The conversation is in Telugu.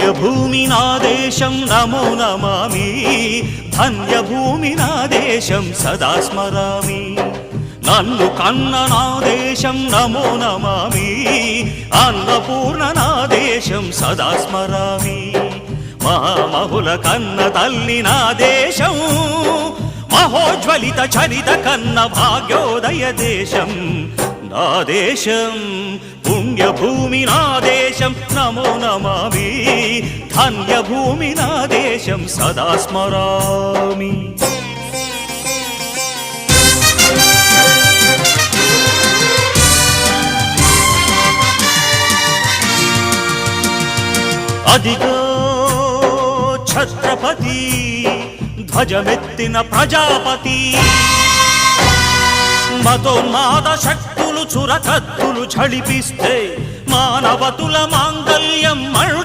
పుణ్యభూమి నా దేశం నమో నమామి, ధన్యభూమి నా దేశం సదా స్మరామి. నన్ను కన్న నా దేశం నమో నమామి, అన్నపూర్ణ నా దేశం సదా స్మరామి. మహామహుల కన్న తల్లి నా దేశం, మహోజ్వలిత చరిత కన్న భాగ్యోదయ దేశం నా దేశం. పుణ్యభూమి నా దేశం నమో నమామి, ధన్యభూమి నా దేశం సదా స్మరామి. అదిగో ఛత్రపతి ధ్వజమెత్తిన ప్రజాపతి, మతోన్మాద శక్తులు చురకత్తులు ఝళిపిస్తే మానవతుల మాంగల్యం